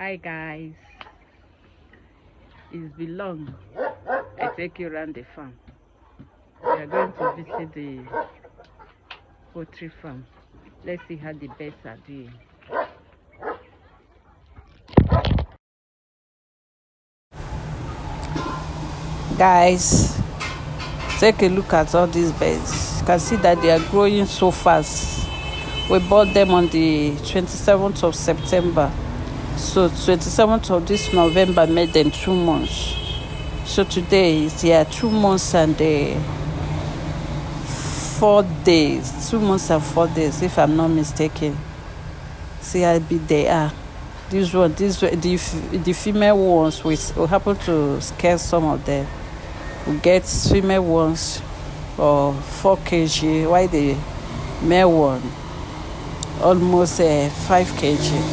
Hi guys, it's been long. I take you around the farm. We are going to visit the poultry farm. Let's see how the birds are doing. Guys, take a look at all these birds. You can see that they are growing so fast. We bought them on the 27th of September. So 27th of this November made them 2 months. So today is 2 months and 4 days. 2 months and 4 days, if I'm not mistaken. See how big they are. The female ones, we happen to scare some of them. We get female ones for 4 kg, while the male one almost 5 kg.